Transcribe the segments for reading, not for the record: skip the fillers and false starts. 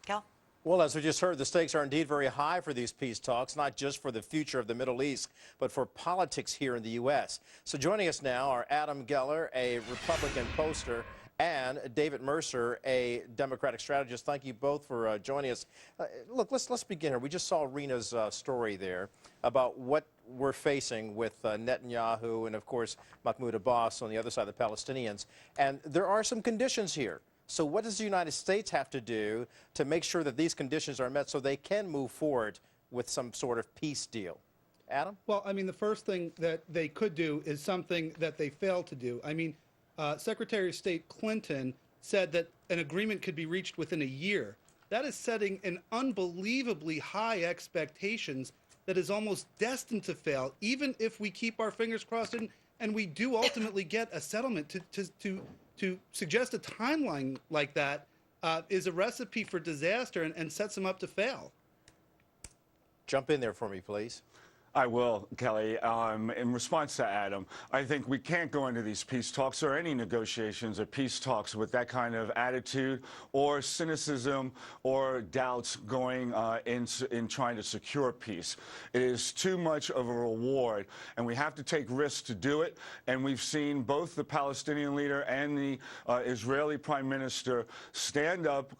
Cal? Well, as we just heard, the stakes are indeed very high for these peace talks, not just for the future of the Middle East, but for politics here in the U.S. So joining us now are Adam Geller, a Republican pollster, and David Mercer, a Democratic strategist. Thank you both for joining us. Look, let's begin here. We just saw Rena's story there about what we're facing with Netanyahu and, of course, Mahmoud Abbas on the other side of the Palestinians. And there are some conditions here. So what does the United States have to do to make sure that these conditions are met so they can move forward with some sort of peace deal? Adam? Well, I mean, the first thing that they could do is something that they failed to do. I mean, Secretary of State Clinton said that an agreement could be reached within a year. That is setting an unbelievably high expectations that is almost destined to fail, even if we keep our fingers crossed and we do ultimately get a settlement. To suggest a timeline like that is a recipe for disaster and sets them up to fail. Jump in there for me, please. I will, Kelly. In response to Adam, I think we can't go into these peace talks or any negotiations or peace talks with that kind of attitude or cynicism or doubts going in trying to secure peace. It is too much of a reward, and we have to take risks to do it. And we've seen both the Palestinian leader and the Israeli prime minister stand up,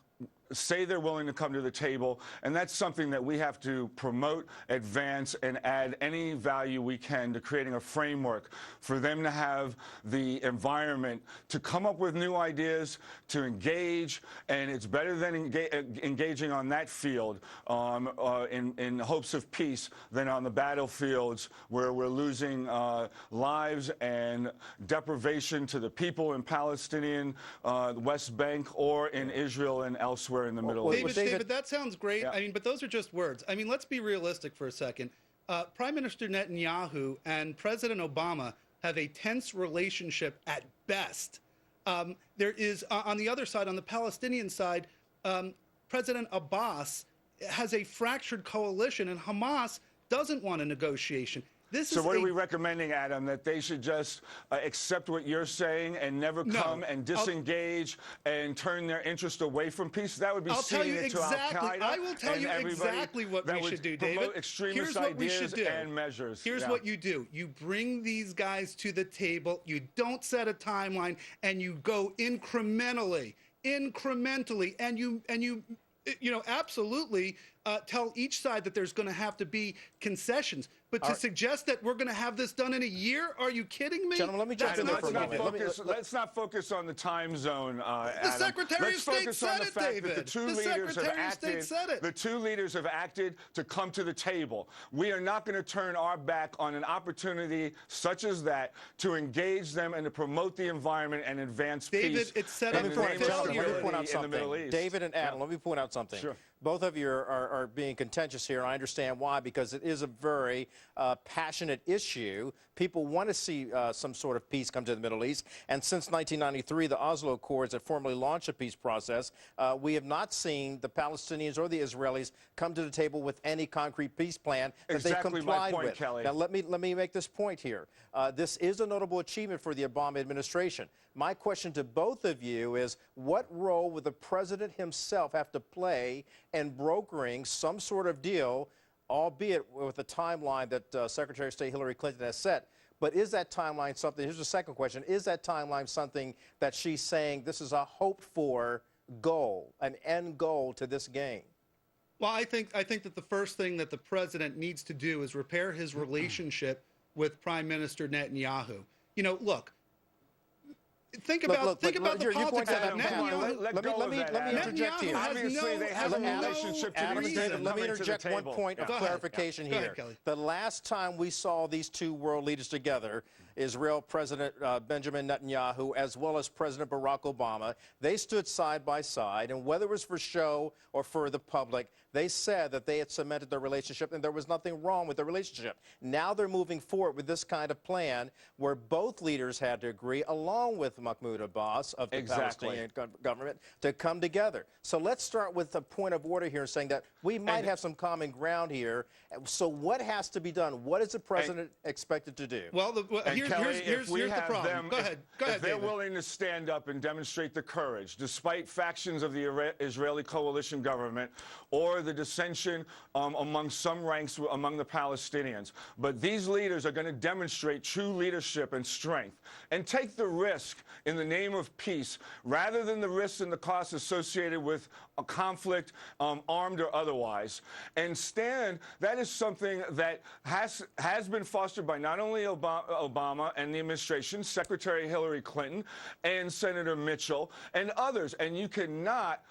say they're willing to come to the table, and that's something that we have to promote, advance, and add any value we can to creating a framework for them to have the environment to come up with new ideas, to engage, and it's better than engaging on that field in hopes of peace than on the battlefields where we're losing lives and deprivation to the people in Palestinian, West Bank, or in Israel and elsewhere in the Middle East. David, that sounds great. Yeah. I mean, but those are just words. I mean, let's be realistic for a second. Prime Minister Netanyahu and President Obama have a tense relationship at best. There is, on the other side, on the Palestinian side, President Abbas has a fractured coalition, and Hamas doesn't want a negotiation. So what are we recommending, Adam, that they should just accept what you're saying and never come and disengage and turn their interest away from peace? That would be seeing it to Al-Qaeda. I will tell you exactly what we should do, David. Extremist ideas and measures. Here's what you do. You bring these guys to the table. You don't set a timeline, and you go incrementally, and you absolutely tell each side that there's going to have to be concessions. But to suggest that we're going to have this done in a year, are you kidding me? Gentlemen, let me jump in there for a moment. Let's not focus on the time zone, The Secretary of State said it, David. The two leaders have acted to come to the table. We are not going to turn our back on an opportunity such as that to engage them and to promote the environment and advance peace. David, it's set up for failure. Let me point out something. David and Adam, let me point out something. Sure. Both of you are being contentious here, and I understand why, because it is a very passionate issue. People want to see some sort of peace come to the Middle East, and since 1993, the Oslo Accords that formally launched a peace process, we have not seen the Palestinians or the Israelis come to the table with any concrete peace plan that they complied with. Kelly. Now, let me make this point here. This is a notable achievement for the Obama administration. My question to both of you is, what role would the president himself have to play in brokering some sort of deal, albeit with a timeline that Secretary of State Hillary Clinton has set? But is that timeline something, here's the second question, is that timeline something that she's saying this is a hoped-for goal, an end goal to this game? Well, I think that the first thing that the president needs to do is repair his relationship with Prime Minister Netanyahu. You know, look, think about the politics of it. Let me interject here. Obviously, they have a relationship to the extent. Let me interject one point of clarification here. The last time we saw these two world leaders together, Israel President Benjamin Netanyahu as well as President Barack Obama, they stood side by side, and whether it was for show or for the public, they said that they had cemented their relationship and there was nothing wrong with the relationship. Now they're moving forward with this kind of plan where both leaders had to agree, along with Mahmoud Abbas of the Palestinian government, to come together. So let's start with a point of order here, saying that we might have some common ground here. So what has to be done? What is the president expected to do? Well, here's Kelly, here's if we the have problem. them, Go ahead, if they're David. willing to stand up and demonstrate the courage, despite factions of the Israeli coalition government or the dissension among some ranks among the Palestinians, but these leaders are going to demonstrate true leadership and strength and take the risk in the name of peace rather than the risks and the costs associated with a conflict, armed or otherwise, and stand. That is something that has been fostered by not only Obama and the administration, Secretary Hillary Clinton, and Senator Mitchell, and others. And you cannot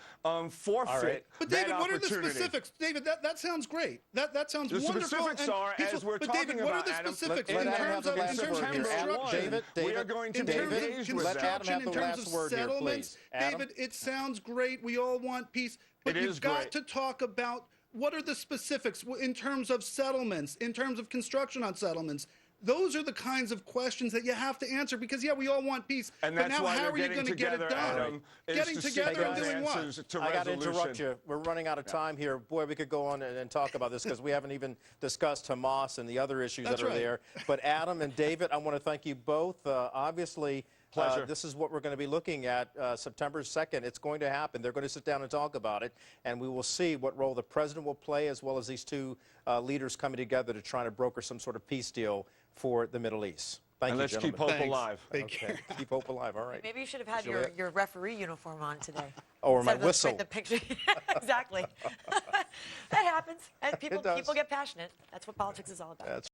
forfeit But that David, what are the opportunity. Specifics? David, that sounds great. That sounds The wonderful. specifics and are, peaceful. as we're but talking David, about, what are the Adam, specifics let in Adam terms have the of last word here. construction? We are going to in be terms of engaged with that. Let Adam have construction, in the terms last of word here, settlements, please. Adam? David, it sounds great. We all want peace, but It you've is got great. to talk about what are the specifics in terms of settlements, in terms of construction on settlements. Those are the kinds of questions that you have to answer because, yeah, we all want peace. And but that's now, why how they're are you getting going to get it together, done? Adam, is Getting to together seek and those doing what? answers to I got to resolution. interrupt you. We're running out of time here. Boy, we could go on and talk about this because we haven't even discussed Hamas and the other issues That's that are right. there. But Adam and David, I want to thank you both. Obviously, Pleasure. this is what we're going to be looking at September 2nd. It's going to happen. They're going to sit down and talk about it, and we will see what role the president will play as well as these two leaders coming together to try to broker some sort of peace deal for the Middle East. Thank And you, let's keep gentlemen. hope Thanks. alive. Thank you. Okay. Keep hope alive. All right. Maybe you should have had Juliet? your referee uniform on today. Or my Instead of the- whistle. The picture. Exactly. That happens. And people does. people get passionate. That's what politics is all about. That's